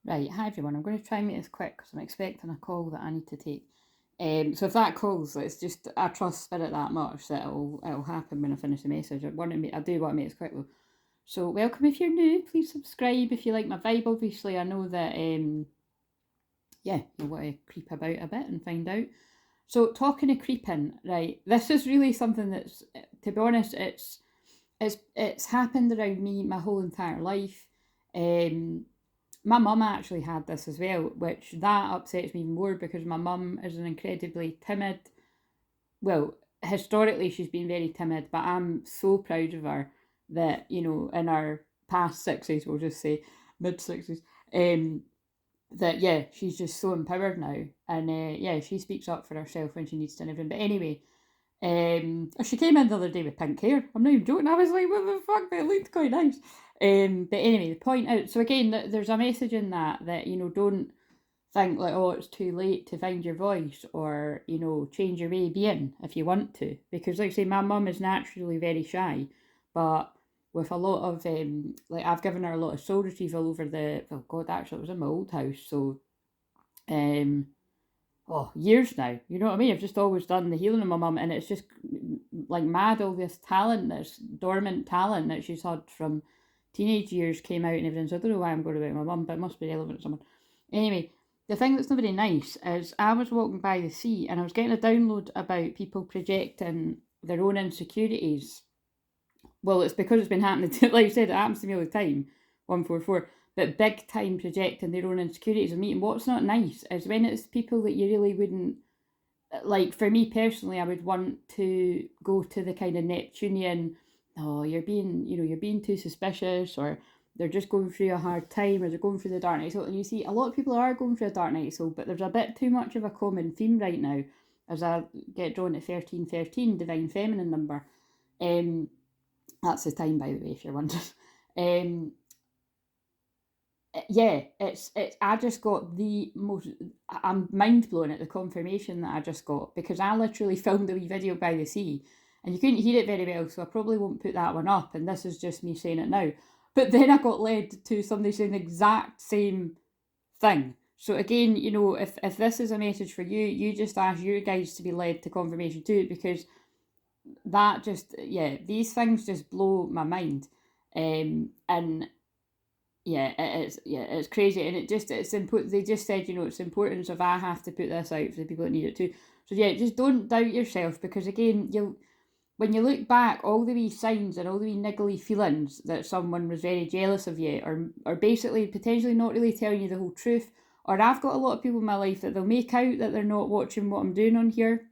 Right, hi everyone. I'm going to try and make this quick because I'm expecting a call that I need to take. So if that calls, it's just I trust Spirit that much that it'll happen when I finish the message. I do want to make this quick though. So welcome if you're new. Please subscribe if you like my vibe. Obviously, I know that yeah, you'll want to creep about a bit and find out. So talking of creeping, right? This is really something that's, to be honest, it's happened around me my whole entire life. My mum actually had this as well, which that upsets me even more because my mum is an incredibly timid. Well, historically she's been very timid, but I'm so proud of her that in our past sixties, we'll just say mid 60s, that yeah, she's just so empowered now, and yeah, she speaks up for herself when she needs to and everything. But anyway, she came in the other day with pink hair. I'm not even joking. I was like, what the fuck? But it looked quite nice. But anyway, the point out. So again, there's a message in that don't think like, oh, it's too late to find your voice or change your way of being if you want to. Because like I say, my mum is naturally very shy, but with a lot of like I've given her a lot of soul retrieval over the actually it was in my old house, so um years now. You know what I mean? I've just always done the healing of my mum, and it's just like mad. All this talent, this dormant talent that she's had from teenage years came out and everything. So I don't know why I'm going about my mum, but it must be relevant to someone. Anyway, the thing that's not very nice is I was walking by the sea and I was getting a download about people projecting their own insecurities. Well, it's because it's been happening to, like you said, it happens to me all the time. 144. But big time projecting their own insecurities and meeting. What's not nice is when it's people that you really wouldn't like. For me personally, I would want to go to the kind of Neptunian, oh, you're being too suspicious, or they're just going through a hard time, or they're going through the dark night soul. And you see, a lot of people are going through a dark night soul, but there's a bit too much of a common theme right now, as I get drawn to 1313, divine feminine number. Um, that's the time, by the way, if you're wondering. Um, yeah, it's. I just got the most. I'm mind blown at the confirmation that I just got because I literally filmed a wee video by the sea, and you couldn't hear it very well, so I probably won't put that one up. And this is just me saying it now. But then I got led to somebody saying the exact same thing. So again, if this is a message for you, you just ask your guys to be led to confirmation too, because that just these things just blow my mind, and it's crazy, and it's important. They just said it's important. So if I have to put this out for the people that need it too, so yeah, just don't doubt yourself, because again, when you look back, all the wee signs and all the wee niggly feelings that someone was very jealous of you, or basically potentially not really telling you the whole truth. Or I've got a lot of people in my life that they'll make out that they're not watching what I'm doing on here,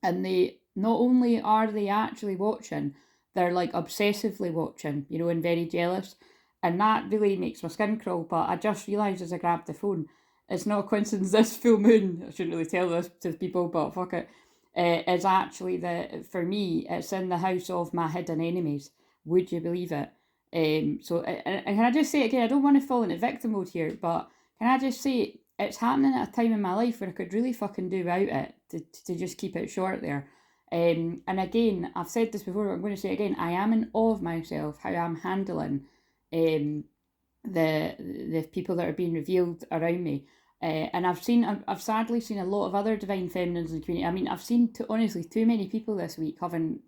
and they not only are they actually watching, they're like obsessively watching, and very jealous. And that really makes my skin crawl. But I just realised as I grabbed the phone, it's not a coincidence this full moon, I shouldn't really tell this to people, but fuck it, is actually for me, it's in the house of my hidden enemies. Would you believe it? And can I just say again, I don't want to fall into victim mode here, but can I just say it's happening at a time in my life where I could really fucking do without it, to just keep it short there. And again, I've said this before, but I'm going to say it again. I am in awe of myself, how I'm handling um, the people that are being revealed around me. And I've sadly seen a lot of other divine feminines in the community. I mean, I've seen honestly too many people this week having,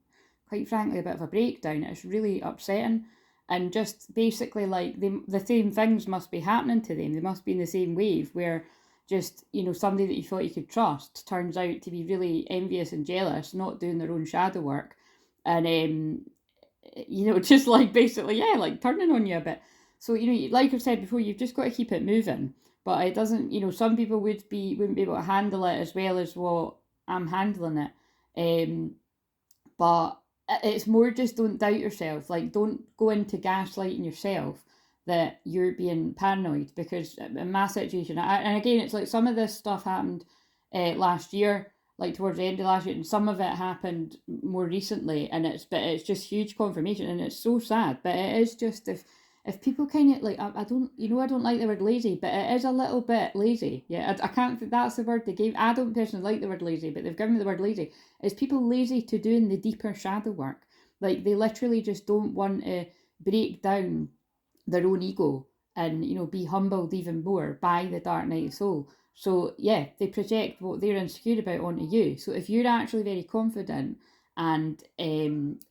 quite frankly, a bit of a breakdown. It's really upsetting, and just basically like the same things must be happening to them. They must be in the same wave where just somebody that you thought you could trust turns out to be really envious and jealous, not doing their own shadow work, and just like basically like turning on you a bit. So like I've said before, you've just got to keep it moving. But it doesn't. Some people wouldn't be able to handle it as well as what I'm handling it. But it's more just don't doubt yourself. Like, don't go into gaslighting yourself that you're being paranoid, because in my situation, and again, it's like some of this stuff happened last year, like towards the end of last year, and some of it happened more recently, and it's just huge confirmation, and it's so sad. But it is just, if people kind of like, I don't, I don't like the word lazy, but it is a little bit lazy. Yeah, I can't think that's the word they gave. I don't personally like the word lazy, but they've given me the word lazy. Is people lazy to doing the deeper shadow work? Like, they literally just don't want to break down their own ego and, you know, be humbled even more by the dark night of the soul. So yeah, they project what they're insecure about onto you. So if you're actually very confident and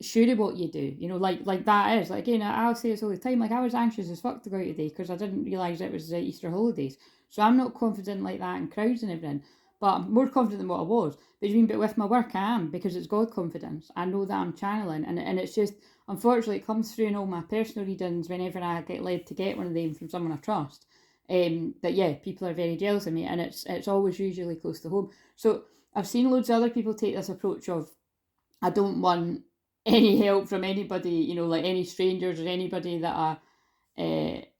sure of what you do, you know, like that is, like, again, I'll say this all the time, like, I was anxious as fuck to go out today because I didn't realise it was Easter holidays. So I'm not confident like that in crowds and everything, but I'm more confident than what I was. But with my work I am, because it's God confidence. I know that I'm channeling, and it's just, unfortunately, it comes through in all my personal readings whenever I get led to get one of them from someone I trust. That yeah, people are very jealous of me, and it's always usually close to home. So I've seen loads of other people take this approach of, I don't want any help from anybody, you know, like any strangers or anybody that I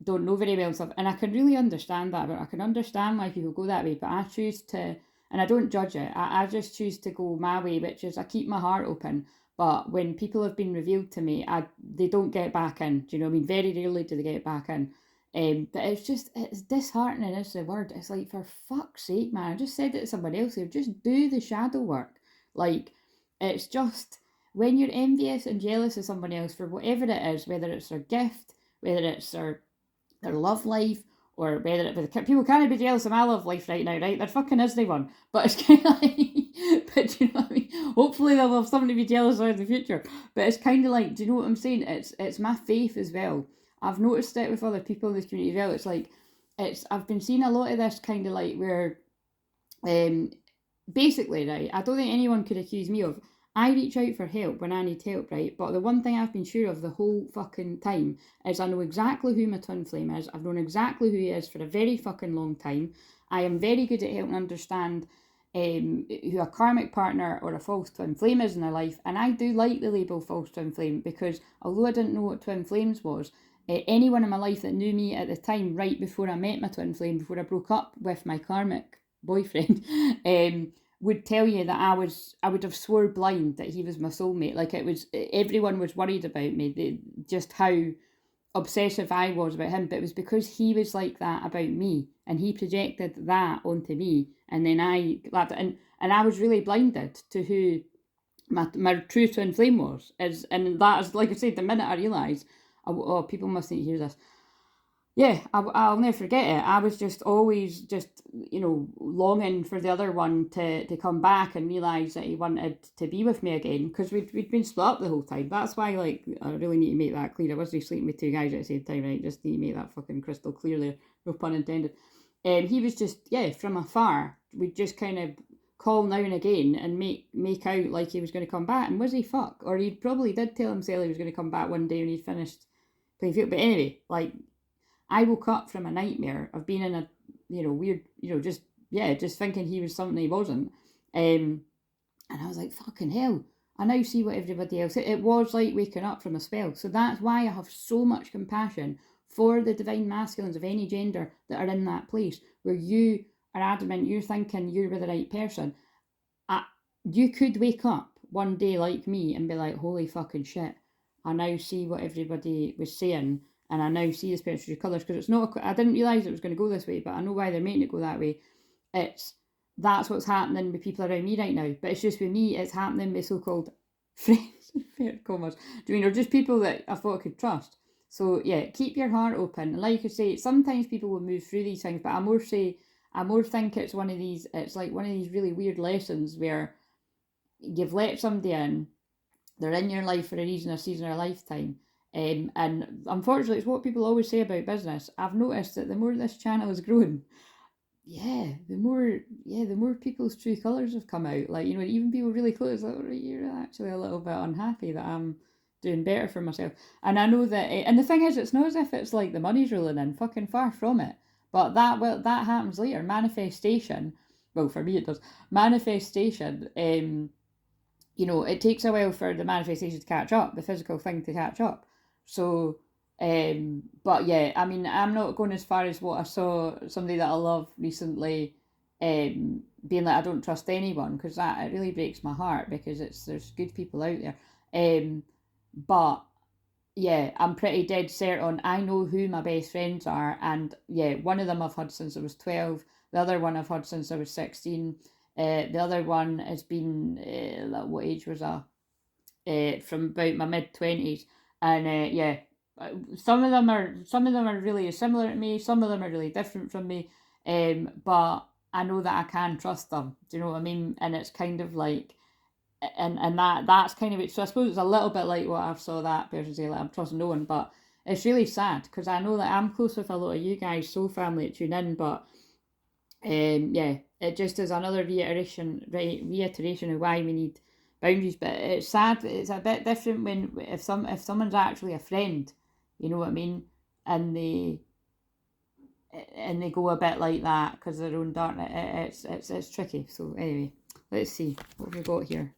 don't know very well and stuff. And I can really understand that, but I can understand why people go that way. But I choose to, and I don't judge it, I just choose to go my way, which is I keep my heart open. But when people have been revealed to me, they don't get back in. Do you know what I mean? Very rarely do they get back in. But it's disheartening, is the word. It's like, for fuck's sake, man. I just said it to somebody else here. Just do the shadow work. Like, it's just, when you're envious and jealous of somebody else for whatever it is, whether it's their gift, whether it's their love life, or whether it, people can't be jealous of my love life right now, right? There fucking isn't one. But it's kind of like, but you know what I mean? Hopefully they'll have something to be jealous of in the future. But it's kind of like, do you know what I'm saying? It's my faith as well. I've noticed it with other people in this community as well. It's like, I've been seeing a lot of this kind of like where, basically, right, I don't think anyone could accuse me of, I reach out for help when I need help, right? But the one thing I've been sure of the whole fucking time is I know exactly who my twin flame is. I've known exactly who he is for a very fucking long time. I am very good at helping understand who a karmic partner or a false twin flame is in their life. And I do like the label false twin flame, because although I didn't know what twin flames was, anyone in my life that knew me at the time, right before I met my twin flame, before I broke up with my karmic boyfriend, would tell you that I would have swore blind that he was my soulmate. Like, it was, everyone was worried about me, just how obsessive I was about him. But it was because he was like that about me, and he projected that onto me, and then and I was really blinded to who my true twin flame was. And that is, like I said, the minute I realised, oh, people must need to hear this. Yeah, I'll never forget it. I was just always just, you know, longing for the other one to come back and realise that he wanted to be with me again, because we'd been split up the whole time. That's why, like, I really need to make that clear. I wasn't sleeping with two guys at the same time, right? Just need to make that fucking crystal clear there. No pun intended. He was just, yeah, from afar. We'd just kind of call now and again and make out like he was going to come back. And was he fuck? Or he probably did tell himself he was going to come back one day when he'd finished playing field. But anyway, like, I woke up from a nightmare of being in a, you know, weird, you know, just thinking he was something he wasn't. And I was like, fucking hell, I now see what everybody else, it was like waking up from a spell. So that's why I have so much compassion for the divine masculines of any gender that are in that place where you are adamant, you're thinking you're with the right person. You could wake up one day like me and be like, holy fucking shit, I now see what everybody was saying, and I now see the spiritual colours, because it's not, I didn't realise it was going to go this way, but I know why they're making it go that way. That's what's happening with people around me right now. But it's just with me, it's happening with so-called friends, commas, do you mean, or just people that I thought I could trust. So yeah, keep your heart open. And like I say, sometimes people will move through these things, but I more think it's one of these, it's like one of these really weird lessons where you've let somebody in, they're in your life for a reason, a season, or a lifetime. And unfortunately, it's what people always say about business. I've noticed that the more this channel has grown, the more people's true colours have come out. Like, you know, even people really close, like, oh, you're actually a little bit unhappy that I'm doing better for myself. And I know that, and the thing is, it's not as if it's like the money's rolling in, fucking far from it. But that happens later. Manifestation, well, for me it does. Manifestation, you know, it takes a while for the manifestation to catch up, the physical thing to catch up. So, but yeah, I mean, I'm not going as far as what I saw somebody that I love recently, being like, I don't trust anyone, because that, it really breaks my heart, because there's good people out there. But yeah, I'm pretty dead set on, I know who my best friends are, and yeah, one of them I've had since I was 12, the other one I've had since I was 16, the other one has been, what age was I? From about my mid-20s, and yeah, some of them are really similar to me, some of them are really different from me, but I know that I can trust them. Do you know what I mean? And it's kind of like, and that's kind of it. So I suppose it's a little bit like what I've saw that person say, like I'm trusting no one, but it's really sad because I know that I'm close with a lot of you guys, soul family, that tune in, but yeah, it just is another reiteration of why we need boundaries. But it's sad. It's a bit different when if someone's actually a friend, you know what I mean, and they go a bit like that because of their own darkness. It's tricky. So anyway, let's see what we got here.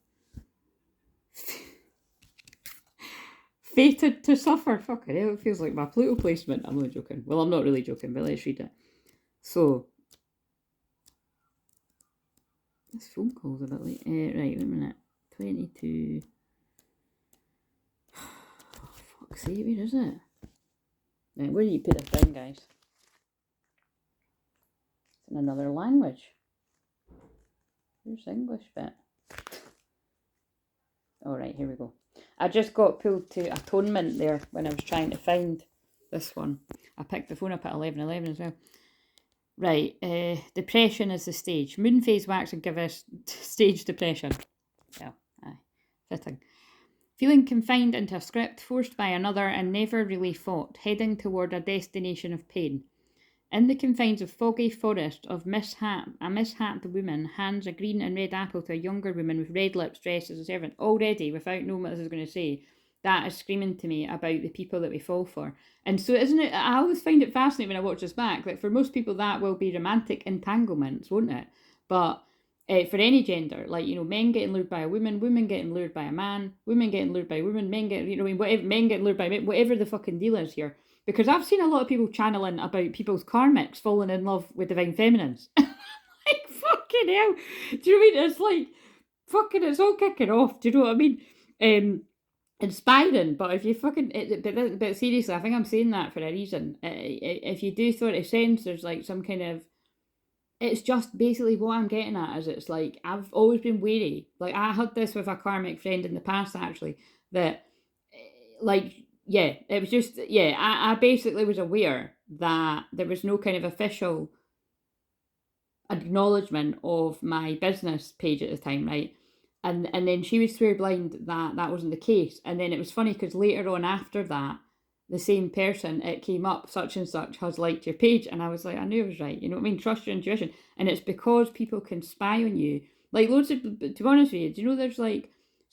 Fated to suffer. Fucking hell, it feels like my Pluto placement. I'm only joking. Well, I'm not really joking, but let's read it. So, this phone call's a bit late. Right, wait a minute. 22. Oh, fuck's sake, where is it? Right, where do you put this down, guys? It's in another language. Where's the English bit? Alright, here we go. I just got pulled to atonement there when I was trying to find this one. I picked the phone up at 11:11 as well. Right, depression is the stage. Moon phase wax and give us stage depression. Well, aye, fitting. Feeling confined into a script, forced by another and never really fought, heading toward a destination of pain. In the confines of foggy forest of a mishapped woman hands a green and red apple to a younger woman with red lips dressed as a servant. Already, without knowing what this is going to say, that is screaming to me about the people that we fall for. And so isn't it, I always find it fascinating when I watch this back, like for most people that will be romantic entanglements, won't it? But for any gender, like, you know, men getting lured by a woman, women getting lured by a man, women getting lured by women, men getting, you know, whatever, men getting lured by men, whatever the fucking deal is here. Because I've seen a lot of people channeling about people's karmics falling in love with divine feminines. Like, fucking hell. Do you know what I mean? It's like, fucking, it's all kicking off. Do you know what I mean? Inspiring, but if you fucking, but seriously, I think I'm saying that for a reason. If you do sort of sense there's like some kind of, it's just basically what I'm getting at is it's like, I've always been wary. Like, I had this with a karmic friend in the past, actually, that, like, yeah, it was just, yeah, I basically was aware that there was no kind of official acknowledgement of my business page at the time, right? And then she was swear blind that that wasn't the case. And then it was funny because later on after that, the same person, it came up, such and such has liked your page. And I was like, I knew I was right. You know what I mean? Trust your intuition. And it's because people can spy on you. Like loads of, to be honest with you, do you know there's like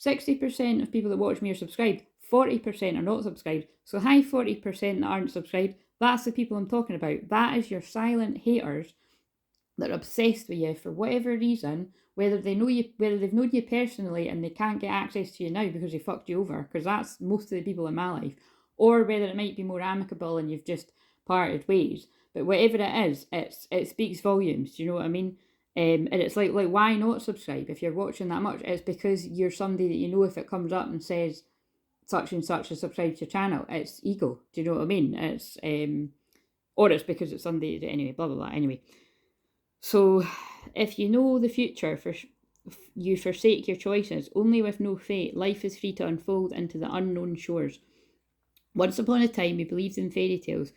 60% of people that watch me are subscribed, 40% are not subscribed. So high 40% that aren't subscribed, that's the people I'm talking about. That is your silent haters that are obsessed with you for whatever reason, whether they know you, whether they've known you personally and they can't get access to you now because they fucked you over, because that's most of the people in my life, or whether it might be more amicable and you've just parted ways. But whatever it is, it speaks volumes. Do you know what I mean? And it's like why not subscribe if you're watching that much? It's because you're somebody that you know if it comes up and says such and such has subscribed to your channel, it's ego. Do you know what I mean? It's or it's because it's somebody that, anyway, blah blah blah. Anyway. So, if you know the future, you forsake your choices. Only with no fate, life is free to unfold into the unknown shores. Once upon a time, we believed in fairy tales.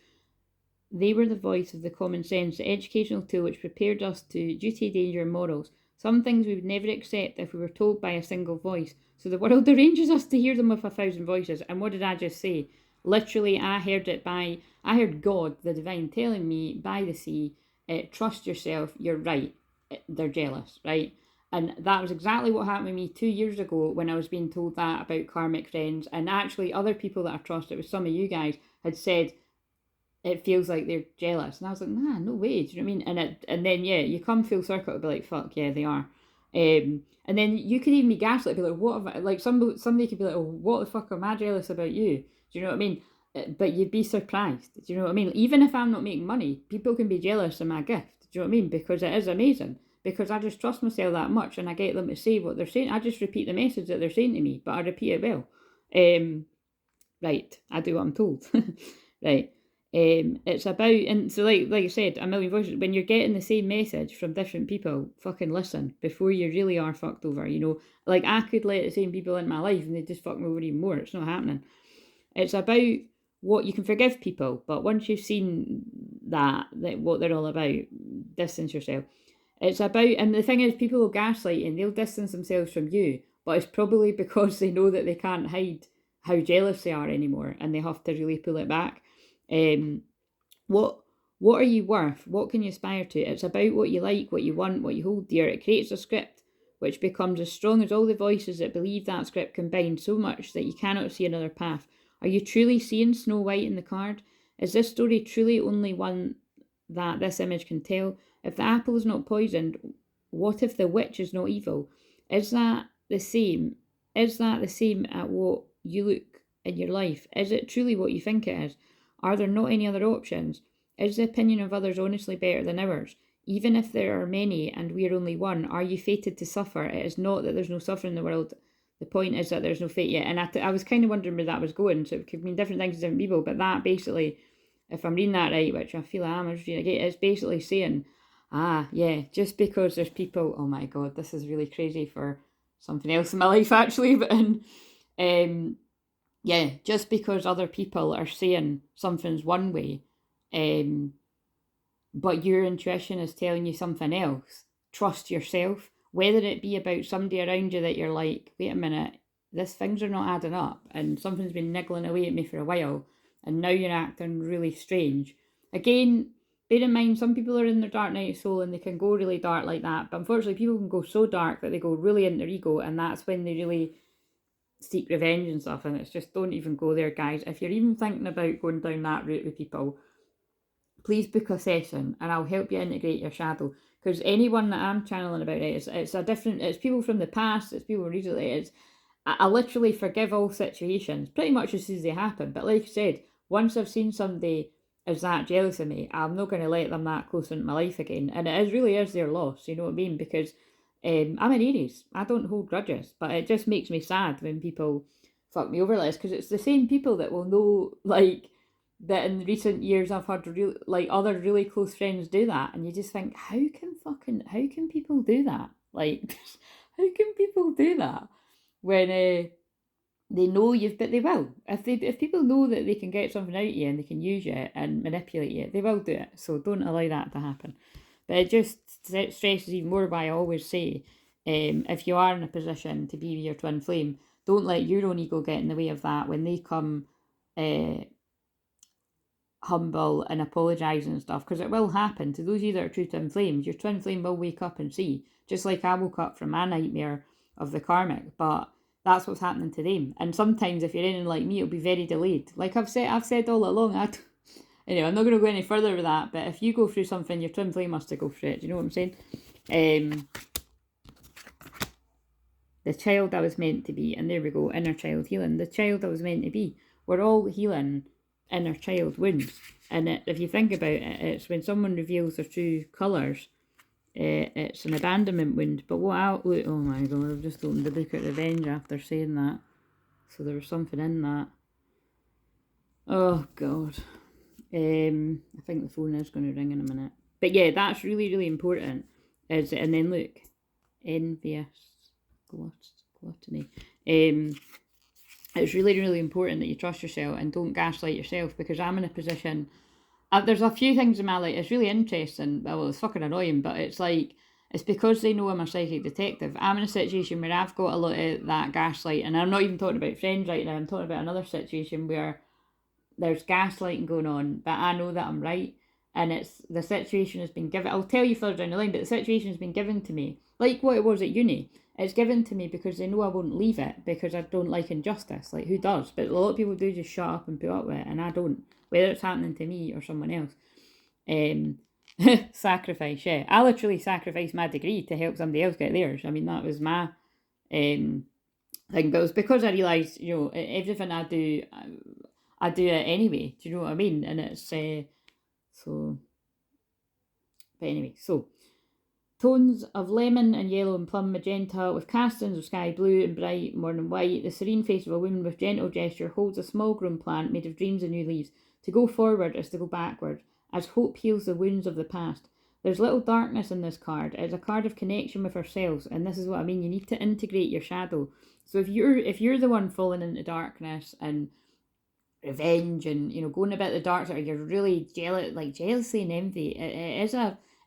They were the voice of the common sense, the educational tool which prepared us to duty, danger, and morals. Some things we would never accept if we were told by a single voice. So the world arranges us to hear them with 1,000 voices. And what did I just say? Literally, I heard God, the divine, telling me by the sea, trust yourself, you're right, they're jealous, right? And that was exactly what happened with me 2 years ago when I was being told that about karmic friends. And actually other people that I trust, it was some of you guys, had said, it feels like they're jealous. And I was like, nah, no way, do you know what I mean? And then, yeah, you come full circle to be like, fuck, yeah, they are. And then you could even be gaslit, be like, what have I, like somebody could be like, oh, what the fuck am I jealous about you? Do you know what I mean? But you'd be surprised. Do you know what I mean? Even if I'm not making money, people can be jealous of my gift. Do you know what I mean? Because it is amazing. Because I just trust myself that much and I get them to say what they're saying. I just repeat the message that they're saying to me, but I repeat it well. Right, I do what I'm told. Right. It's about, and so like I said, a million voices, when you're getting the same message from different people, fucking listen before you really are fucked over, you know? Like I could let the same people in my life and they just fuck me over even more. It's not happening. It's about what you can forgive people, but once you've seen that what they're all about, distance yourself. It's about, and the thing is, people will gaslight and they'll distance themselves from you, but it's probably because they know that they can't hide how jealous they are anymore, and they have to really pull it back. What what are you worth? What can you aspire to? It's about what you like, what you want, what you hold dear. It creates a script which becomes as strong as all the voices that believe that script combined, so much that you cannot see another path. Are you truly seeing Snow White in the card? Is this story truly only one that this image can tell? If the apple is not poisoned, what if the witch is not evil? Is that the same? Is that the same at what you look in your life? Is it truly what you think it is? Are there not any other options? Is the opinion of others honestly better than ours? Even if there are many and we are only one, are you fated to suffer? It is not that there's no suffering in the world. The point is that there's no fate yet. And I was kind of wondering where that was going. So it could mean different things to different people. But that basically, if I'm reading that right, which I feel I am, it's basically saying, yeah, just because there's people, oh my God, this is really crazy for something else in my life actually. But yeah, just because other people are saying something's one way, but your intuition is telling you something else, trust yourself. Whether it be about somebody around you that you're like, wait a minute, things are not adding up, and something's been niggling away at me for a while, and now you're acting really strange. Again, bear in mind, some people are in their dark night of soul and they can go really dark like that, but unfortunately people can go so dark that they go really into their ego, and that's when they really seek revenge and stuff. And it's just, don't even go there, guys. If you're even thinking about going down that route with people, please book a session and I'll help you integrate your shadow. Because anyone that I'm channeling about it, it's people from the past, it's people recently, I literally forgive all situations pretty much as soon as they happen. But like I said, once I've seen somebody is that jealous of me, I'm not going to let them that close into my life again. And it really is their loss, you know what I mean? Because I'm an Aries, I don't hold grudges, but it just makes me sad when people fuck me over like this, because it's the same people that will know, like, that in recent years I've had other really close friends do that, and you just think, how can people do that? Like, how can people do that when they know you've, but they will. If people know that they can get something out of you and they can use you and manipulate you, they will do it. So don't allow that to happen. But it just stresses even more why I always say, if you are in a position to be your twin flame, don't let your own ego get in the way of that when they come humble and apologise and stuff, because it will happen to those of you that are true twin flames. Your twin flame will wake up and see, just like I woke up from my nightmare of the karmic, but that's what's happening to them. And sometimes if you're anything like me, it'll be very delayed. Like I've said all along, anyway, I'm not going to go any further with that, but if you go through something, your twin flame has to go through it. Do you know what I'm saying? The child I was meant to be, and there we go, inner child healing. The child I was meant to be. We're all healing inner child wounds. And if you think about it, it's when someone reveals their true colours, it's an abandonment wound. But oh my God, I've just opened the book at Revenge after saying that. So there was something in that. Oh God. I think the phone is going to ring in a minute. But yeah, that's really, really important. And then look, envious, gluttony. It's really, really important that you trust yourself and don't gaslight yourself, because I'm in a position, there's a few things in my life, it's really interesting, well, it's fucking annoying, but it's like, it's because they know I'm a psychic detective. I'm in a situation where I've got a lot of that gaslight, and I'm not even talking about friends right now, I'm talking about another situation where there's gaslighting going on, but I know that I'm right, and it's, the situation has been given, I'll tell you further down the line, but the situation has been given to me, like what it was at uni. It's given to me because they know I won't leave it, because I don't like injustice. Like, who does? But a lot of people do just shut up and put up with it, and I don't. Whether it's happening to me or someone else. Sacrifice, yeah. I literally sacrificed my degree to help somebody else get theirs. I mean, that was my thing. But it was because I realised, you know, everything I do it anyway. Do you know what I mean? And it's, so... But anyway, so... Tones of lemon and yellow and plum magenta, with castings of sky blue and bright morning white. The serene face of a woman with gentle gesture holds a small grown plant made of dreams and new leaves. To go forward is to go backward, as hope heals the wounds of the past. There's little darkness in this card. It's a card of connection with ourselves, and this is what I mean. You need to integrate your shadow. So if you're the one falling into darkness and revenge and, you know, going about the dark side, or you're really jealous, like jealousy and envy,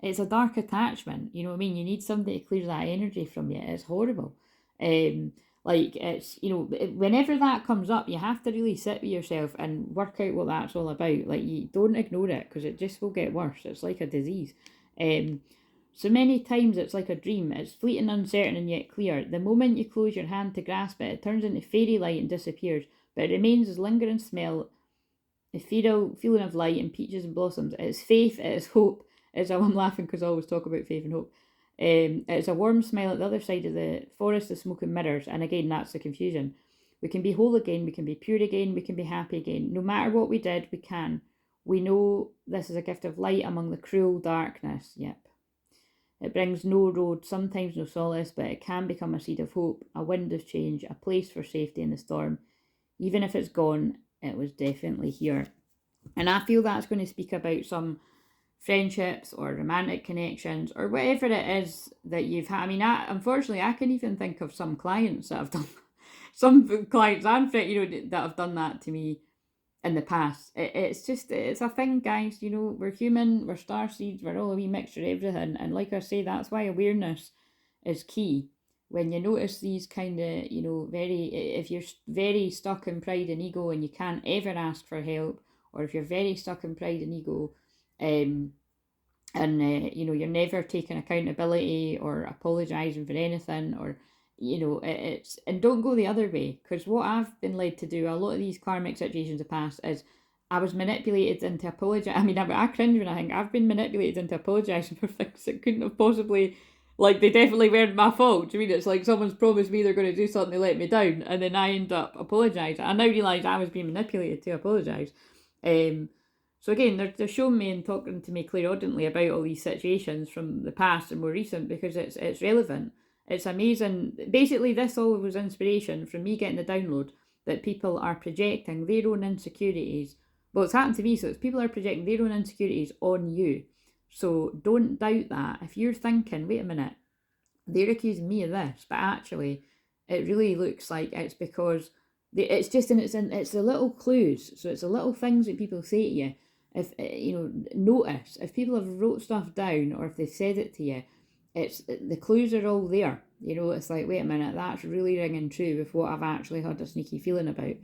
it's a dark attachment, you know what I mean? You need somebody to clear that energy from you. It's horrible. um like, it's, you know, whenever that comes up, you have to really sit with yourself and work out what that's all about. Like, you don't ignore it, because it just will get worse. It's like a disease. So many times it's like a dream. It's fleeting, uncertain, and yet clear. The moment you close your hand to grasp it, it turns into fairy light and disappears, but it remains as lingering smell, ethereal feeling of light and peaches and blossoms. It's faith, it's hope. I'm laughing because I always talk about faith and hope. It's a warm smile at the other side of the forest of smoke and mirrors, and again, that's the confusion. We can be whole again, we can be pure again, we can be happy again. No matter what we did, we can. We know this is a gift of light among the cruel darkness. Yep. It brings no road, sometimes no solace, but it can become a seed of hope, a wind of change, a place for safety in the storm. Even if it's gone, it was definitely here. And I feel that's going to speak about some friendships or romantic connections or whatever it is that you've had. I mean, unfortunately, I can even think of some clients that have done, some clients and friends, you know, that have done that to me in the past. It's a thing, guys. You know, we're human, we're star seeds, we're all a wee mixture of everything. And like I say, that's why awareness is key. When you notice these kind of, you know, if you're very stuck in pride and ego and you can't ever ask for help, or if you're very stuck in pride and ego, um, and you know, you're never taking accountability or apologizing for anything, or, you know, it's, and don't go the other way, because what I've been led to do a lot of these karmic situations of past is I was manipulated into apologize. I mean, I cringe when I think I've been manipulated into apologizing for things that couldn't have possibly, like, they definitely weren't my fault. Do you mean, it's like someone's promised me they're going to do something, they let me down, and then I end up apologizing. I now realise I was being manipulated to apologise. So again, they're showing me and talking to me clairaudiently about all these situations from the past and more recent, because it's relevant. It's amazing. Basically, this all was inspiration from me getting the download that people are projecting their own insecurities. Well, it's happened to me, so it's people are projecting their own insecurities on you. So don't doubt that. If you're thinking, wait a minute, they're accusing me of this, but actually, it really looks like it's because it's just, and it's the little clues. So it's the little things that people say to you. If you know, notice if people have wrote stuff down or if they've said it to you, it's the clues are all there. You know, it's like, wait a minute, that's really ringing true with what I've actually had a sneaky feeling about.